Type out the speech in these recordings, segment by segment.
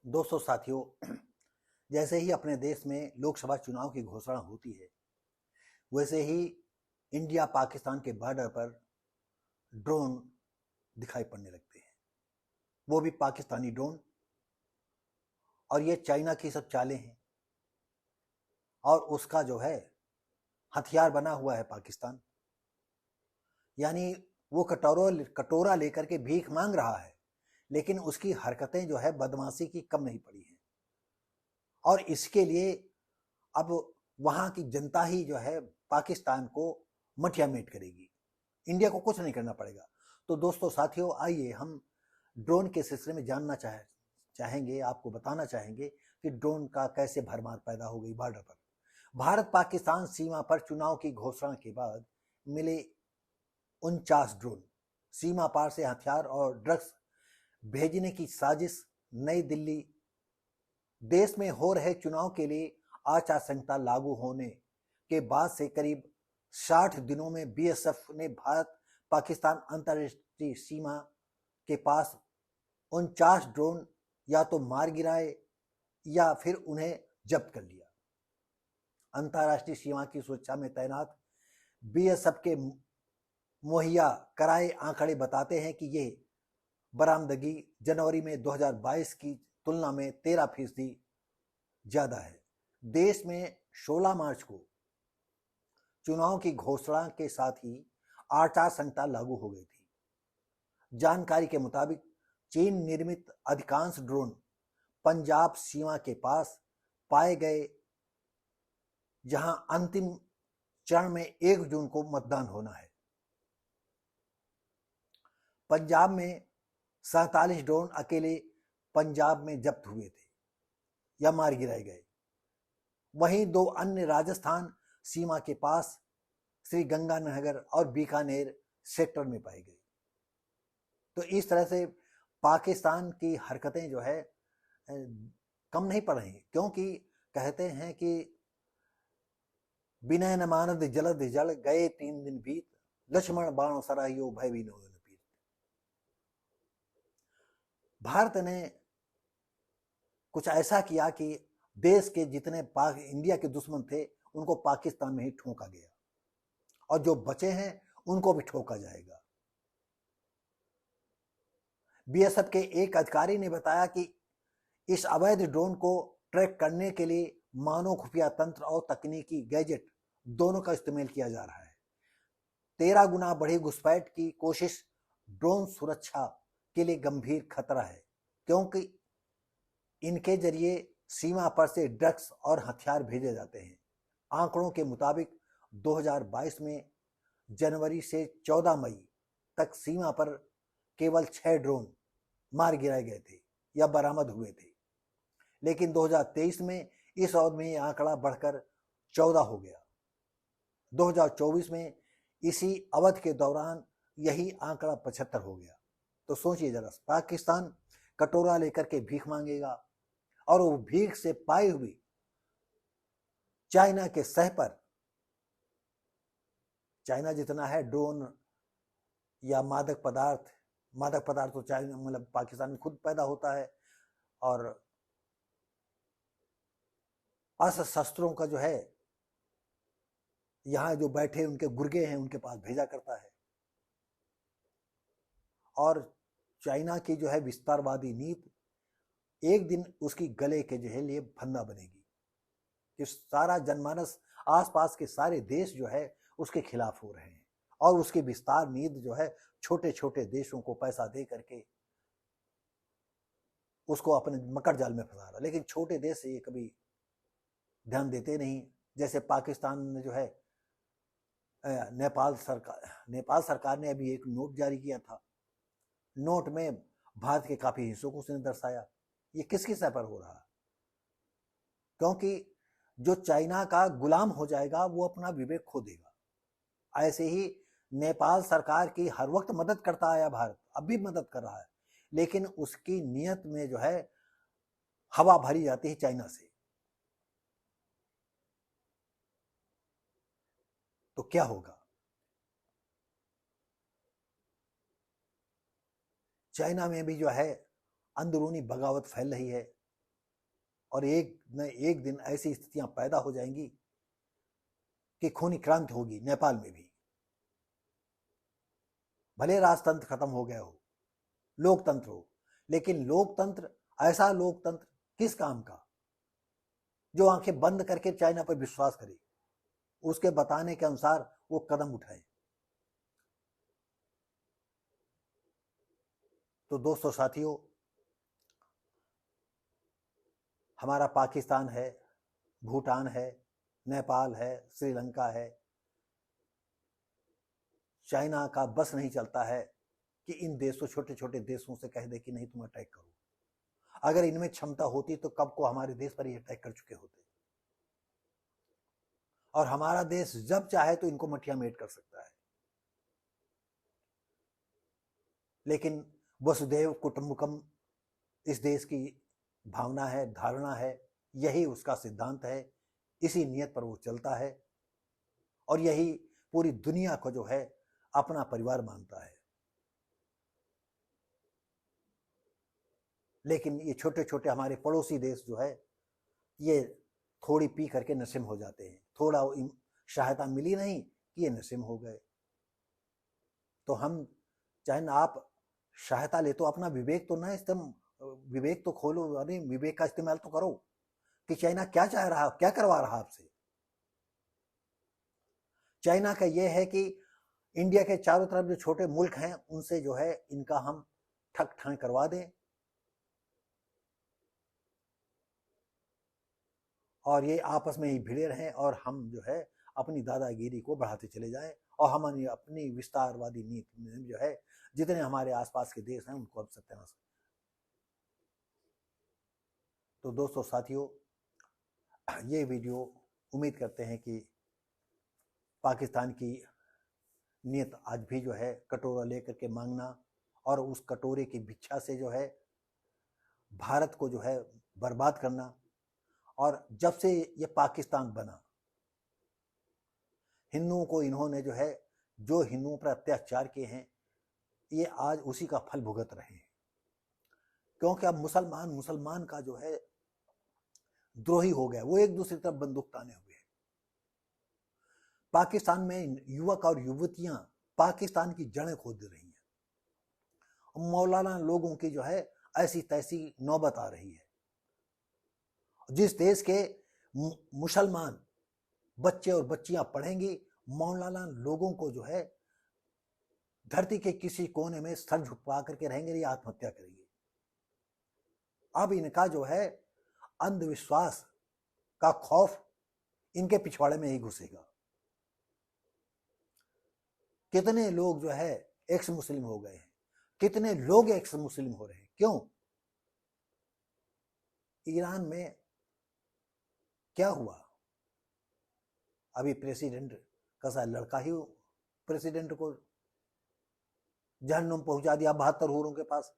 दोस्तों साथियों, जैसे ही अपने देश में लोकसभा चुनाव की घोषणा होती है, वैसे ही इंडिया पाकिस्तान के बॉर्डर पर ड्रोन दिखाई पड़ने लगते हैं। वो भी पाकिस्तानी ड्रोन। और ये चाइना की सब चालें हैं और उसका जो है हथियार बना हुआ है पाकिस्तान। यानी वो कटोरा लेकर के भीख मांग रहा है, लेकिन उसकी हरकतें जो है बदमाशी की कम नहीं पड़ी हैं। और इसके लिए अब वहां की जनता ही जो है पाकिस्तान को मठिया मेट करेगी। इंडिया को कुछ नहीं करना पड़ेगा। तो दोस्तों साथियों, आइए हम ड्रोन के सिलसिले में जानना चाहेंगे, आपको बताना चाहेंगे कि ड्रोन का कैसे भरमार पैदा हो गई बॉर्डर पर। भारत पाकिस्तान सीमा पर चुनाव की घोषणा के बाद मिले 49 ड्रोन। सीमा पार से हथियार और ड्रग्स भेजने की साजिश। नई दिल्ली। देश में हो रहे चुनाव के लिए आचार संहिता लागू होने के बाद से करीब 60 दिनों में बीएसएफ ने भारत पाकिस्तान अंतर्राष्ट्रीय सीमा के पास 49 ड्रोन या तो मार गिराए या फिर उन्हें जब्त कर लिया। अंतर्राष्ट्रीय सीमा की सुरक्षा में तैनात बीएसएफ के मुहैया कराए आंकड़े बताते हैं कि ये बरामदगी जनवरी में 2022 की तुलना में 13% ज्यादा है। देश में 16 मार्च को चुनाव की घोषणा के साथ ही आचार संहिता लागू हो गई थी। जानकारी के मुताबिक चीन निर्मित अधिकांश ड्रोन पंजाब सीमा के पास पाए गए, जहां अंतिम चरण में 1 जून को मतदान होना है। पंजाब में 47 ड्रोन अकेले पंजाब में जब्त हुए थे या मार गिराए गए। वहीं 2 अन्य राजस्थान सीमा के पास श्री गंगानगर और बीकानेर सेक्टर में पाई गई। तो इस तरह से पाकिस्तान की हरकतें जो है कम नहीं पड़ रही, क्योंकि कहते हैं कि विनय न मानद जलद जल गए 3 दिन बीत, लक्ष्मण बाण सराहियो भय भी न पीत। भारत ने कुछ ऐसा किया कि देश के जितने इंडिया के दुश्मन थे उनको पाकिस्तान में ही ठोका गया, और जो बचे हैं उनको भी ठोका जाएगा। बीएसएफ के एक अधिकारी ने बताया कि इस अवैध ड्रोन को ट्रैक करने के लिए मानव खुफिया तंत्र और तकनीकी गैजेट दोनों का इस्तेमाल किया जा रहा है। 13 गुना बढ़ी घुसपैठ की कोशिश ड्रोन सुरक्षा के लिए गंभीर खतरा है, क्योंकि इनके जरिए सीमा पर से ड्रग्स और हथियार भेजे जाते हैं। आंकड़ों के मुताबिक 2022 में जनवरी से 14 मई तक सीमा पर केवल 6 ड्रोन मार गिराए गए थे या बरामद हुए थे, लेकिन 2023 में इस अवधि में यह आंकड़ा बढ़कर 14 हो गया। 2024 में इसी अवधि के दौरान यही आंकड़ा 75 हो गया। तो सोचिए जरा, पाकिस्तान कटोरा लेकर के भीख मांगेगा और वो भीख से पाई हुई चाइना के सह पर, चाइना जितना है ड्रोन या मादक पदार्थ तो चाइना मतलब पाकिस्तान में खुद पैदा होता है, और अस्त्र शस्त्रों का जो है यहाँ जो बैठे उनके गुर्गे हैं उनके पास भेजा करता है। और चाइना की जो है विस्तारवादी नीति एक दिन उसकी गले के जो है लिए फंदा बनेगी कि सारा जनमानस, आसपास के सारे देश जो है उसके खिलाफ हो रहे हैं, और उसकी विस्तार नीति जो है छोटे छोटे देशों को पैसा दे करके उसको अपने मकर जाल में फंसा रहा। लेकिन छोटे देश ये कभी ध्यान देते नहीं। जैसे पाकिस्तान ने जो है नेपाल सरकार ने अभी एक नोट जारी किया था। नोट में भारत के काफी हिस्सों को उसने दर्शाया। ये किसकी सह पर हो रहा है? क्योंकि जो चाइना का गुलाम हो जाएगा वो अपना विवेक खो देगा। ऐसे ही नेपाल सरकार की हर वक्त मदद करता आया भारत, अब भी मदद कर रहा है, लेकिन उसकी नीयत में जो है हवा भरी जाती है चाइना से। तो क्या होगा? चाइना में भी जो है अंदरूनी बगावत फैल रही है। और एक न एक दिन ऐसी स्थितियां पैदा हो जाएंगी कि खूनी क्रांति होगी नेपाल में भी। भले राजतंत्र खत्म हो गया हो, लोकतंत्र हो, लेकिन लोकतंत्र, ऐसा लोकतंत्र किस काम का जो आंखें बंद करके चाइना पर विश्वास करे, उसके बताने के अनुसार वो कदम उठाए। तो दोस्तों साथियों, हमारा पाकिस्तान है, भूटान है, नेपाल है, श्रीलंका है, चाइना का बस नहीं चलता है कि इन देशों, छोटे छोटे देशों से कह दे कि नहीं तुम अटैक करो। अगर इनमें क्षमता होती तो कब को हमारे देश पर ये अटैक कर चुके होते, और हमारा देश जब चाहे तो इनको मटिया मेट कर सकता है। लेकिन वसुधैव कुटुंबकम इस देश की भावना है, धारणा है, यही उसका सिद्धांत है, इसी नियत पर वो चलता है, और यही पूरी दुनिया को जो है अपना परिवार मानता है। लेकिन ये छोटे छोटे हमारे पड़ोसी देश जो है, ये थोड़ी पी करके नशेम हो जाते हैं, थोड़ा सहायता मिली नहीं कि ये नशेम हो गए। तो हम चाहे ना आप सहायता ले तो अपना विवेक तो ना विवेक तो खोलो, अरे विवेक का इस्तेमाल तो करो कि चाइना क्या चाह रहा, क्या करवा रहा आपसे। चाइना का यह है कि इंडिया के चारों तरफ जो छोटे मुल्क हैं उनसे जो है इनका हम ठक ठाक करवा दें, और ये आपस में ही भिड़े रहें, और हम जो है अपनी दादागिरी को बढ़ाते चले जाएं, और हमारी अपनी विस्तारवादी नीति में जो है जितने हमारे आसपास के देश हैं उनको अब सत्यानाश। तो दोस्तों साथियों, ये वीडियो उम्मीद करते हैं कि पाकिस्तान की नियत आज भी जो है कटोरा लेकर के मांगना, और उस कटोरे की भिक्षा से जो है भारत को जो है बर्बाद करना। और जब से ये पाकिस्तान बना, हिंदुओं को इन्होंने जो है, जो हिंदुओं पर अत्याचार किए हैं, ये आज उसी का फल भुगत रहे हैं। क्योंकि अब मुसलमान का जो है द्रोही हो गया, वो एक दूसरी तरफ बंदूक ताने हुए हैं। पाकिस्तान में युवक और युवतियां पाकिस्तान की जड़ें खोद रही हैं। मौलाना लोगों की जो है ऐसी तैसी नौबत आ रही है। जिस देश के मुसलमान बच्चे और बच्चियां पढ़ेंगी, मौलाना लोगों को जो है धरती के किसी कोने में सर झुका करके रहेंगे या आत्महत्या करेंगे। अब इनका जो है अंधविश्वास का खौफ इनके पिछवाड़े में ही घुसेगा। कितने लोग जो है एक्स मुस्लिम हो गए हैं, कितने लोग एक्स मुस्लिम हो रहे हैं, क्यों? ईरान में क्या हुआ? अभी प्रेसिडेंट का लड़का ही प्रेसिडेंट को जहन्नुम पहुंचा दिया 72 हूरों के पास।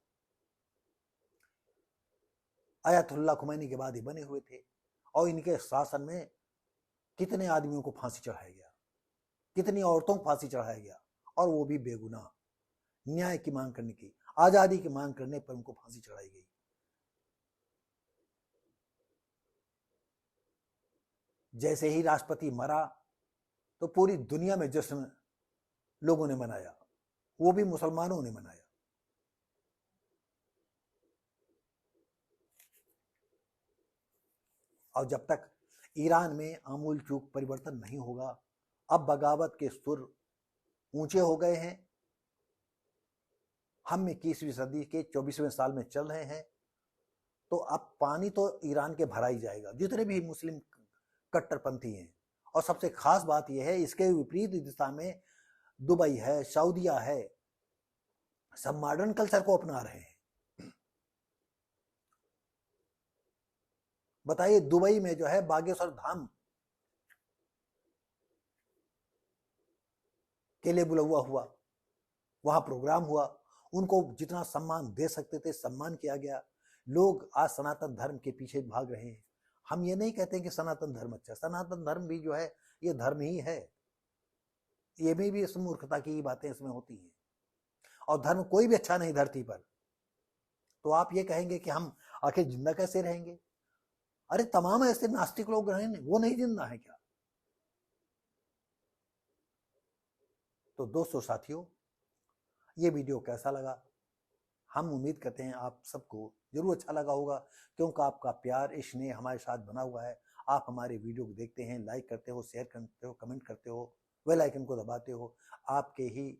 आयतुल्लाह खुमैनी के बाद ही बने हुए थे, और इनके शासन में कितने आदमियों को फांसी चढ़ाया गया, कितनी औरतों को फांसी चढ़ाया गया, और वो भी बेगुनाह। न्याय की मांग करने की, आजादी की मांग करने पर उनको फांसी चढ़ाई गई। जैसे ही राष्ट्रपति मरा तो पूरी दुनिया में जश्न लोगों ने मनाया, वो भी मुसलमानों ने मनाया। और जब तक ईरान में आमूल चूक परिवर्तन नहीं होगा, अब बगावत के सुर ऊंचे हो गए हैं। हम 21वीं सदी के 24वें साल में चल रहे हैं, तो अब पानी तो ईरान के भरा ही जाएगा, जितने भी मुस्लिम कट्टरपंथी हैं। और सबसे खास बात यह है, इसके विपरीत दिशा में दुबई है, सऊदीया है, सब मॉडर्न कल्चर को अपना रहे हैं। बताइए, दुबई में जो है बागेश्वर धाम के लिए बुलावा हुआ, वहां प्रोग्राम हुआ, उनको जितना सम्मान दे सकते थे सम्मान किया गया। लोग आज सनातन धर्म के पीछे भाग रहे हैं। हम ये नहीं कहते कि सनातन धर्म अच्छा, सनातन धर्म भी जो है ये धर्म ही है, ये में भी इस मूर्खता की बातें इसमें होती हैं। और धर्म कोई भी अच्छा नहीं धरती पर। तो आप ये कहेंगे कि हम आखिर जिंदा कैसे रहेंगे? अरे तमाम ऐसे नास्तिक लोग रहे, वो नहीं जिंदा है क्या? तो दोस्तों साथियों, ये वीडियो कैसा लगा? हम उम्मीद करते हैं आप सबको जरूर अच्छा लगा होगा, क्योंकि आपका प्यार स्नेह हमारे साथ बना हुआ है। आप हमारे वीडियो को देखते हैं, लाइक करते हो, शेयर करते हो, कमेंट करते हो, बेल आइकन को दबाते हो। आपके ही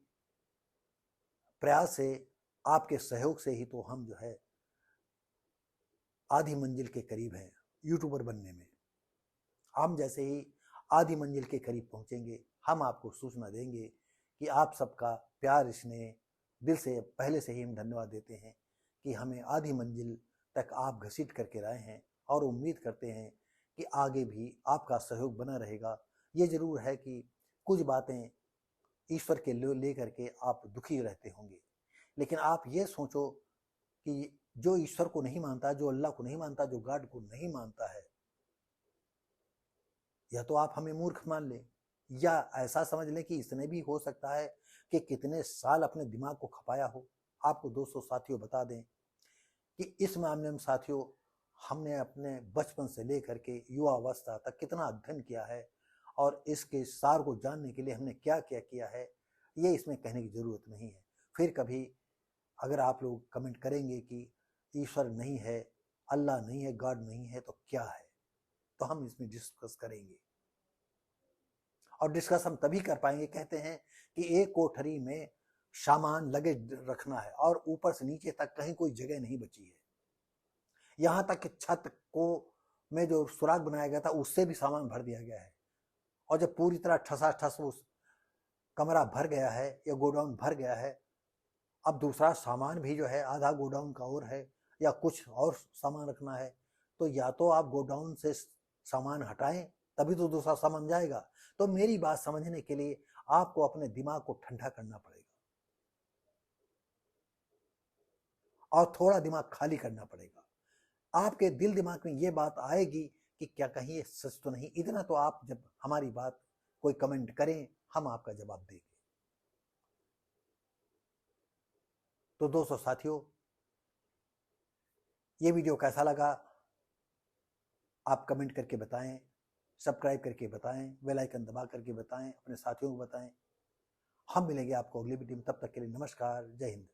प्रयास से, आपके सहयोग से ही तो हम जो है आधी मंजिल के करीब हैं यूट्यूबर बनने में। हम जैसे ही आधी मंजिल के करीब पहुंचेंगे, हम आपको सूचना देंगे कि आप सबका प्यार स्नेह दिल से पहले से ही हम धन्यवाद देते हैं कि हमें आधी मंजिल तक आप घसीट करके लाए हैं, और उम्मीद करते हैं कि आगे भी आपका सहयोग बना रहेगा। ये जरूर है कि कुछ बातें ईश्वर के लेकर के आप दुखी रहते होंगे, लेकिन आप ये सोचो कि जो ईश्वर को नहीं मानता, जो अल्लाह को नहीं मानता, जो गॉड को नहीं मानता है, या तो आप हमें मूर्ख मान लें, या ऐसा समझ लें कि इसने भी हो सकता है कि कितने साल अपने दिमाग को खपाया हो। आपको दोस्तों साथियों बता दें कि इस मामले में साथियों, हमने अपने बचपन से लेकर के युवा अवस्था तक कितना अध्ययन किया है, और इसके सार को जानने के लिए हमने क्या क्या किया है, ये इसमें कहने की जरूरत नहीं है। फिर कभी अगर आप लोग कमेंट करेंगे कि ईश्वर नहीं है, अल्लाह नहीं है, गॉड नहीं है, तो क्या है, तो हम इसमें डिस्कस करेंगे। और डिस्कस हम तभी कर पाएंगे, कहते हैं कि एक कोठरी में सामान लगे रखना है और ऊपर से नीचे तक कहीं कोई जगह नहीं बची है। यहां तक कि छत को में जो सुराग बनाया गया था उससे भी सामान भर दिया गया है, और जब पूरी तरह ठसाठस वो कमरा भर गया है या गोडाउन भर गया है, अब दूसरा सामान भी जो है आधा गोडाउन का और है, या कुछ और सामान रखना है, तो या तो आप गोडाउन से सामान हटाएं, तभी तो दूसरा सामान जाएगा। तो मेरी बात समझने के लिए आपको अपने दिमाग को ठंडा करना पड़ेगा, और थोड़ा दिमाग खाली करना पड़ेगा। आपके दिल दिमाग में ये बात आएगी कि क्या कहीं ये सच तो नहीं। इतना तो आप जब हमारी बात कोई कमेंट करें, हम आपका जवाब देंगे। तो दोस्तों साथियों, ये वीडियो कैसा लगा आप कमेंट करके बताएं, सब्सक्राइब करके बताएं, बेल आइकन दबा करके बताएं, अपने साथियों को बताएं। हम मिलेंगे आपको अगली वीडियो में, तब तक के लिए नमस्कार, जय हिंद।